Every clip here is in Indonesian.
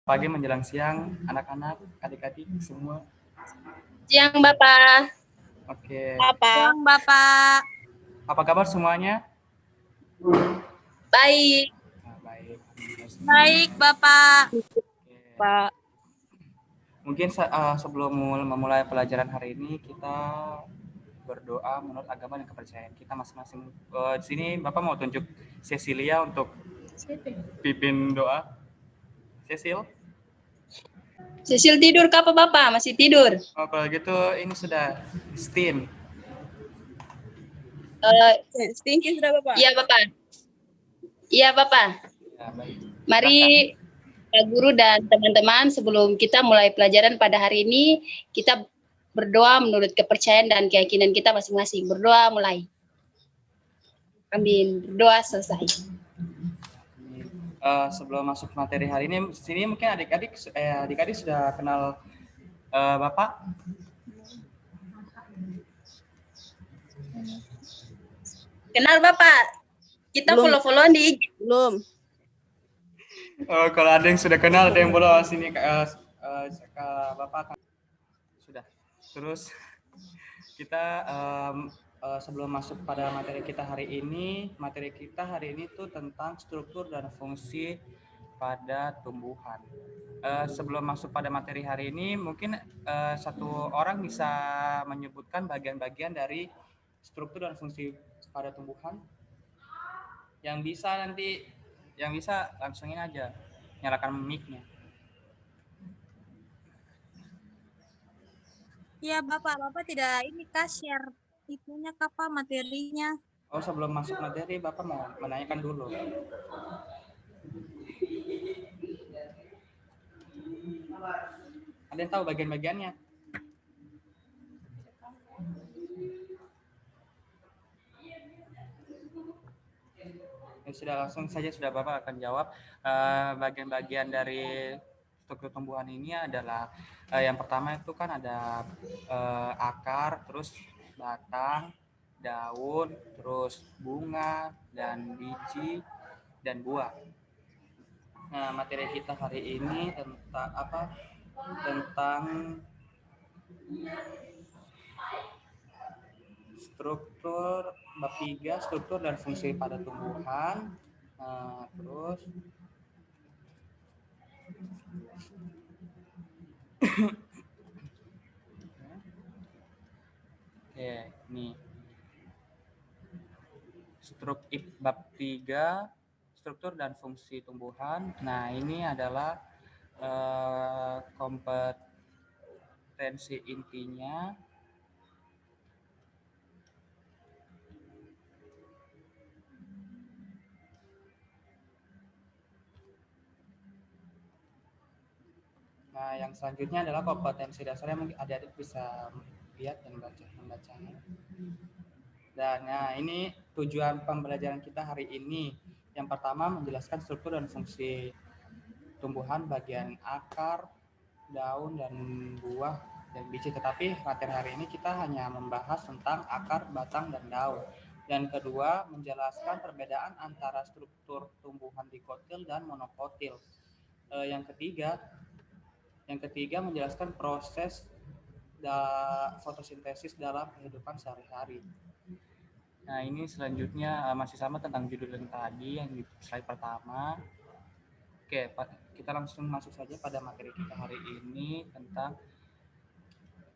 Pagi menjelang siang, anak-anak, adik-adik semua. Siang, Bapak. Oke. Siang, Bapak. Apa kabar semuanya? Baik. Nah, baik. Baik, Bapak. Oke. Pak. Mungkin sebelum memulai pelajaran hari ini kita berdoa menurut agama dan kepercayaan kita masing-masing. Di sini Bapak mau tunjuk Cecilia untuk pimpin doa. Cecil tidur kah, Bapak? Masih tidur? Oh, kalau gitu ini sudah steam. Stinky sudah, Bapak? Iya, Bapak. Iya, Bapak. Ya, baik. Mari Pak Guru dan teman-teman, sebelum kita mulai pelajaran pada hari ini, kita berdoa menurut kepercayaan dan keyakinan kita masing-masing. Berdoa mulai. Amin. Berdoa selesai. Sebelum masuk materi hari ini, sini mungkin adik-adik sudah kenal Bapak? Kenal, Bapak? Kita follow-followan di IG. Belum. Kalau ada yang sudah kenal, ada yang boleh sini ke Bapak. Sudah. Terus kita sebelum masuk pada materi kita hari ini tuh tentang struktur dan fungsi pada tumbuhan. Sebelum masuk pada materi hari ini, mungkin satu orang bisa menyebutkan bagian-bagian dari struktur dan fungsi pada tumbuhan. Yang bisa langsungin aja, nyalakan mic-nya. Iya, Bapak. Bapak tidak ini kah share itunya apa materinya? Oh, sebelum masuk materi, Bapak mau menanyakan dulu. Ada yang tahu bagian-bagiannya? Ya, sudah langsung saja Bapak akan jawab. Bagian-bagian dari struktur tumbuhan ini adalah yang pertama itu kan ada akar, terus batang, daun, terus bunga, dan biji, dan buah. Nah, materi kita hari ini tentang apa? Tentang struktur bab 3, struktur dan fungsi pada tumbuhan. Terus oke, nih. Bab 3, struktur dan fungsi tumbuhan. Nah, ini adalah kompetensi intinya. Nah, yang selanjutnya adalah kompetensi dasarnya, mungkin adik-adik bisa lihat dan membacanya. Dan nah, ini tujuan pembelajaran kita hari ini. Yang pertama menjelaskan struktur dan fungsi tumbuhan bagian akar, daun, dan buah, dan biji. Tetapi materi hari ini kita hanya membahas tentang akar, batang, dan daun. Dan kedua, menjelaskan perbedaan antara struktur tumbuhan dikotil dan monokotil. Yang ketiga menjelaskan proses fotosintesis dalam kehidupan sehari-hari. Nah, ini selanjutnya masih sama tentang judul yang tadi, yang di slide pertama. Oke, kita langsung masuk saja pada materi kita hari ini tentang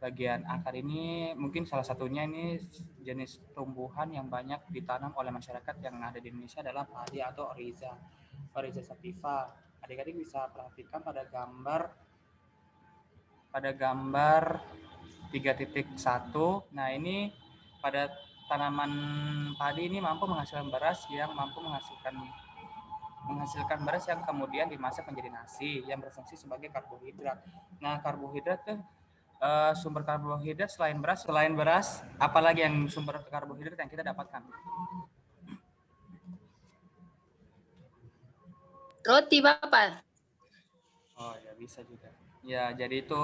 bagian akar ini. Mungkin salah satunya ini jenis tumbuhan yang banyak ditanam oleh masyarakat yang ada di Indonesia adalah padi atau Oryza sativa. Adik-adik bisa perhatikan pada gambar 3.1. Nah, ini pada tanaman padi ini mampu menghasilkan beras yang beras yang kemudian dimasak menjadi nasi yang berfungsi sebagai karbohidrat. Nah, karbohidrat tuh sumber karbohidrat selain beras, apalagi yang sumber karbohidrat yang kita dapatkan? Roti, Bapak. Oh ya, bisa juga. Ya, jadi itu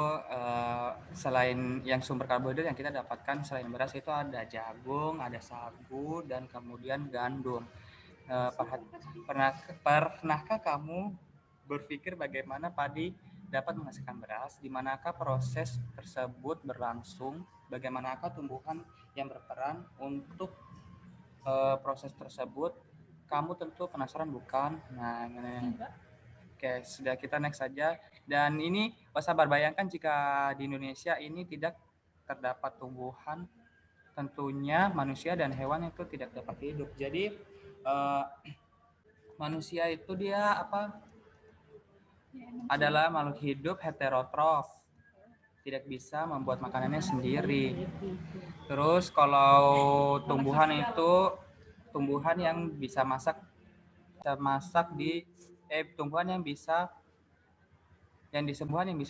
selain yang sumber karbohidrat yang kita dapatkan selain beras itu ada jagung, ada sagu, dan kemudian gandum. Pernahkah kamu berpikir bagaimana padi dapat menghasilkan beras, di manakah proses tersebut berlangsung, bagaimanakah tumbuhan yang berperan untuk proses tersebut. Kamu tentu penasaran bukan? Nah, ini. Oke, sudah, kita next saja. Dan ini sabar, bayangkan jika di Indonesia ini tidak terdapat tumbuhan, tentunya manusia dan hewan itu tidak dapat hidup. Jadi manusia itu dia adalah makhluk hidup heterotrof, tidak bisa membuat makanannya sendiri. Terus kalau tumbuhan itu tumbuhan yang bisa masak tumbuhan yang bisa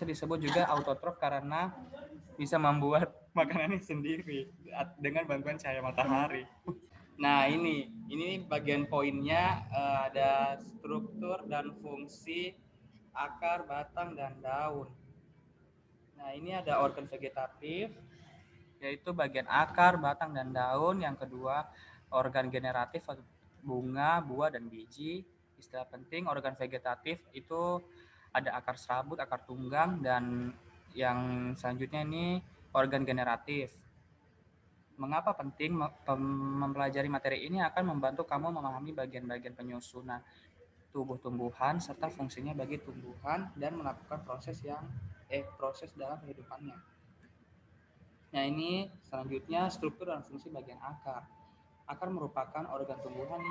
disebut juga autotrof karena bisa membuat makanannya sendiri dengan bantuan cahaya matahari. Nah, ini bagian poinnya, ada struktur dan fungsi akar, batang, dan daun. Nah, ini ada organ vegetatif, yaitu bagian akar, batang, dan daun. Yang kedua, organ generatif, bunga, buah, dan biji. Istilah penting, organ vegetatif itu ada akar serabut, akar tunggang, dan yang selanjutnya ini organ generatif. Mengapa penting mempelajari materi ini? Akan membantu kamu memahami bagian-bagian penyusunan tubuh tumbuhan serta fungsinya bagi tumbuhan dan melakukan proses dalam kehidupannya. Nah, ini selanjutnya struktur dan fungsi bagian akar. Akar merupakan organ tumbuhan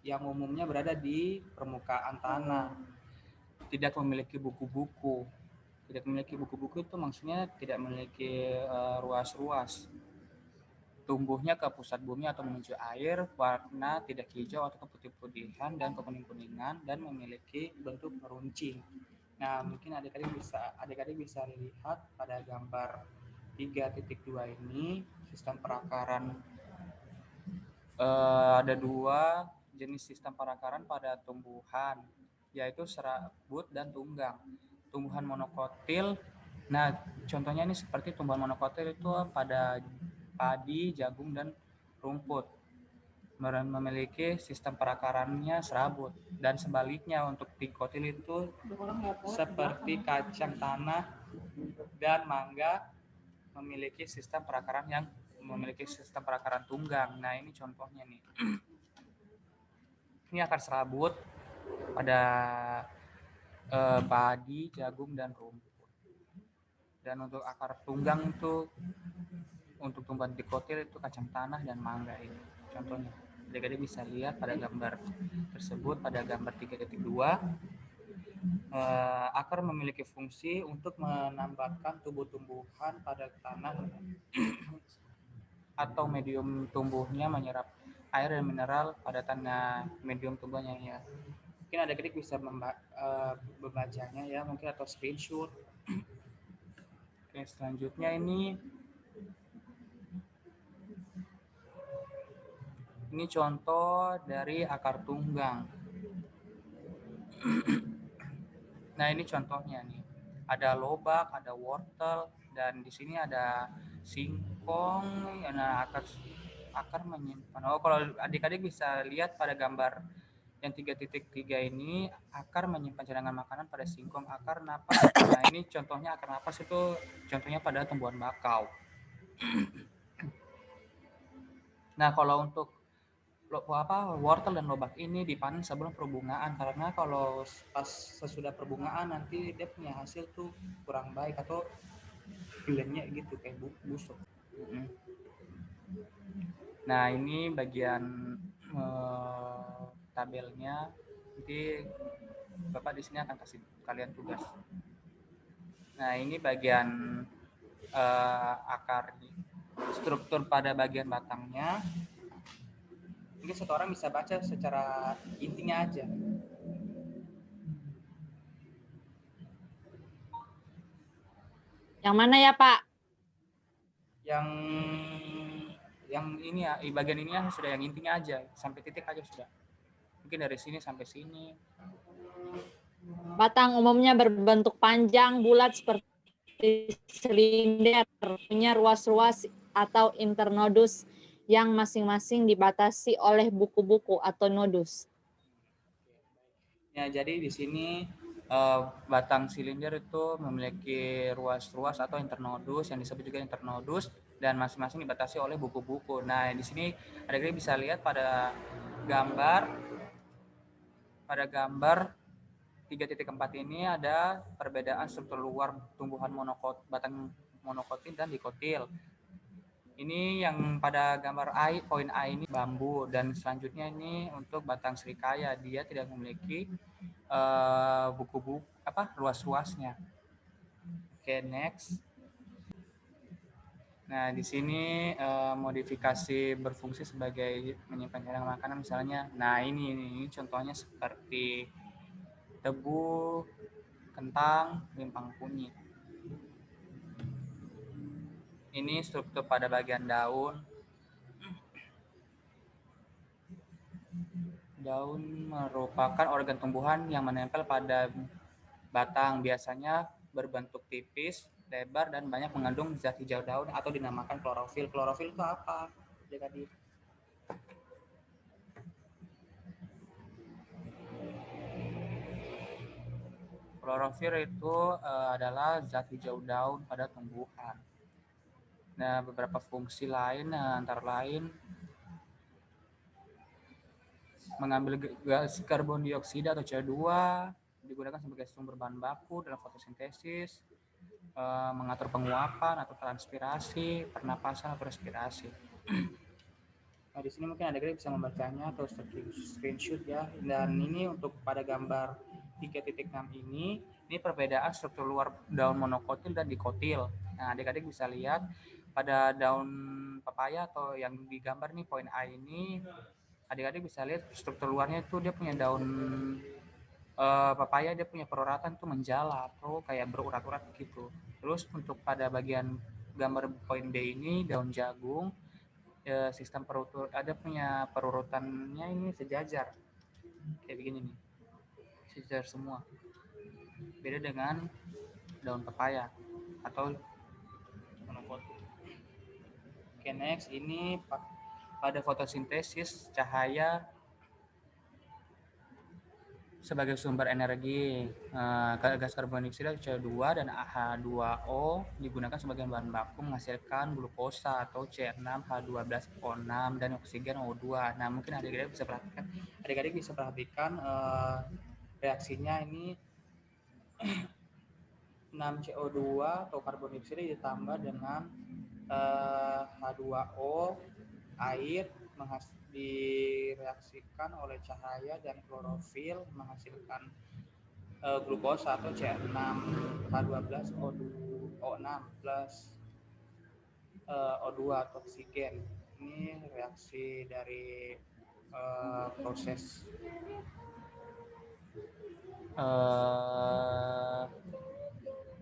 yang umumnya berada di permukaan tanah. Tidak memiliki buku-buku. Tidak memiliki buku-buku itu maksudnya tidak memiliki ruas-ruas. Tumbuhnya ke pusat bumi atau menuju air, warna tidak hijau atau keputih-putihan dan kekuning-kuningan, dan memiliki bentuk meruncing. Nah, mungkin adik-adik bisa lihat pada gambar 3.2 ini, sistem perakaran. Ada 2 jenis sistem perakaran pada tumbuhan, yaitu serabut dan tunggang. Tumbuhan monokotil, nah contohnya ini seperti tumbuhan monokotil itu pada padi, jagung, dan rumput, memiliki sistem perakarannya serabut. Dan sebaliknya untuk dikotil itu seperti kacang tanah dan mangga memiliki sistem perakaran tunggang. Nah, ini contohnya nih. Ini akar serabut pada padi, jagung, dan rumput. Dan untuk akar tunggang itu untuk tumbuhan dikotil itu kacang tanah dan mangga ini. Contohnya. Adik-adik bisa lihat pada gambar tersebut, pada gambar 3.2. Akar memiliki fungsi untuk menambatkan tumbuh-tumbuhan pada tanah atau medium tumbuhnya, menyerap air dan mineral pada tanah medium tumbuhnya ya. Mungkin adik-adik bisa membacanya ya, mungkin atau screenshot. Oke, selanjutnya ini contoh dari akar tunggang. Nah, ini contohnya nih. Ada lobak, ada wortel, dan di sini ada singkong. Nah, akar menyimpan. Oh, kalau adik-adik bisa lihat pada gambar yang 3.3 ini, akar menyimpan cadangan makanan pada singkong. Akar napas. Nah, ini contohnya akar napas itu contohnya pada tumbuhan bakau. Nah, kalau untuk wortel dan lobak ini dipanen sebelum perbungaan, karena kalau pas sesudah perbungaan nanti dia punya hasil tuh kurang baik atau filenya gitu kayak busuk. Nah, ini bagian tabelnya. Nanti Bapak di sini akan kasih kalian tugas. Nah, ini bagian akar, struktur pada bagian batangnya. Mungkin satu orang bisa baca secara intinya aja. Yang mana ya, Pak? Yang ini ya, bagian ini ya sudah, yang intinya aja, sampai titik aja sudah. Mungkin dari sini sampai sini. Batang umumnya berbentuk panjang, bulat seperti silinder, punya ruas-ruas atau internodus yang masing-masing dibatasi oleh buku-buku atau nodus. Ya, jadi di sini batang silinder itu memiliki ruas-ruas atau internodus yang disebut juga internodus, dan masing-masing dibatasi oleh buku-buku. Nah, di sini adik-adik bisa lihat pada gambar 3.4 ini ada perbedaan struktur luar tumbuhan batang monokotil dan dikotil. Ini yang pada gambar poin A ini bambu, dan selanjutnya ini untuk batang serikaya, dia tidak memiliki buku-buku ruas-ruasnya. Oke, next. Nah, di sini modifikasi berfungsi sebagai menyimpan cadangan makanan misalnya. Nah, ini contohnya seperti tebu, kentang, limpang kunyit. Ini struktur pada bagian daun. Daun merupakan organ tumbuhan yang menempel pada batang, biasanya berbentuk tipis, lebar, dan banyak mengandung zat hijau daun atau dinamakan klorofil. Klorofil itu apa? Jadi klorofil itu adalah zat hijau daun pada tumbuhan. Nah, beberapa fungsi lain antara lain mengambil gas karbon dioksida atau CO2, digunakan sebagai sumber bahan baku dalam fotosintesis, mengatur penguapan atau transpirasi, pernapasan atau respirasi. Nah, di sini mungkin adik-adik bisa membacanya atau screenshot ya. Dan ini untuk pada gambar 3.6 ini perbedaan struktur luar daun monokotil dan dikotil. Nah, adik-adik bisa lihat pada daun pepaya atau yang digambar nih poin A ini, adik-adik bisa lihat struktur luarnya itu dia punya daun pepaya, dia punya peruratan tuh menjala atau kayak berurat-urat gitu. Terus untuk pada bagian gambar poin B ini daun jagung, sistem ada punya perurutannya ini sejajar kayak begini nih, sejajar semua, beda dengan daun pepaya atau monokotil. Oke, next ini pada fotosintesis cahaya sebagai sumber energi, gas karbon dioksida CO2 dan H2O digunakan sebagai bahan baku menghasilkan glukosa atau C6H12O6 dan oksigen O2. Nah, mungkin adik-adik bisa perhatikan reaksinya ini 6CO2 atau karbon dioksida ditambah dengan H2O air direaksikan oleh cahaya dan klorofil menghasilkan glukosa atau C6H12O6 plus O2 atau oksigen. Ini reaksi dari proses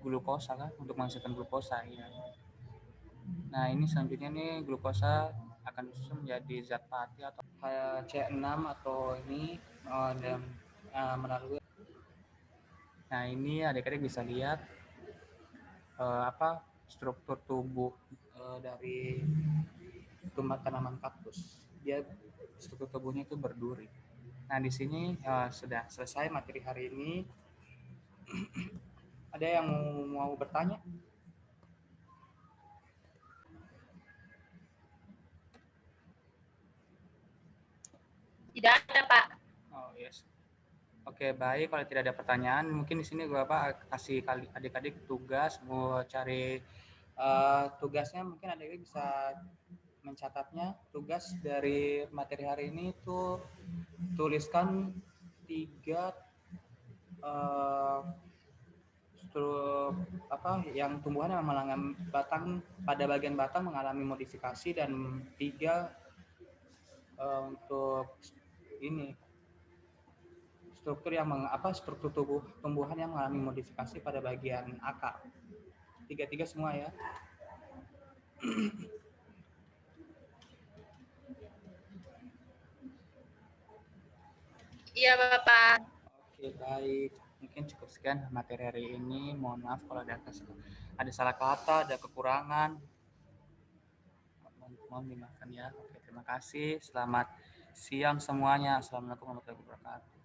glukosa kan, untuk menghasilkan glukosa ya. Nah, ini selanjutnya nih glukosa akan disusun menjadi zat pati atau C6 atau ini dan melalui. Nah, ini adik-adik bisa lihat struktur tubuh dari tanaman kaktus. Dia struktur tubuhnya itu berduri. Nah, di sini sudah selesai materi hari ini. Ada yang mau bertanya? Tidak ada, Pak. Oh, yes. Oke, baik. Kalau tidak ada pertanyaan, mungkin di sini kasih adik-adik tugas, mau cari tugasnya. Mungkin adik-adik bisa mencatatnya. Tugas dari materi hari ini itu tuliskan 3 yang tumbuhan yang mengalami pada bagian batang mengalami modifikasi, dan 3 untuk ini struktur tumbuhan yang mengalami modifikasi pada bagian akar. 3 semua ya. Iya, Bapak. Oke, baik. Mungkin cukup sekian materi hari ini. Mohon maaf kalau ada salah kata, ada kekurangan. Mohon dimaafkan ya. Oke, terima kasih. Selamat siang semuanya. Assalamualaikum warahmatullahi wabarakatuh.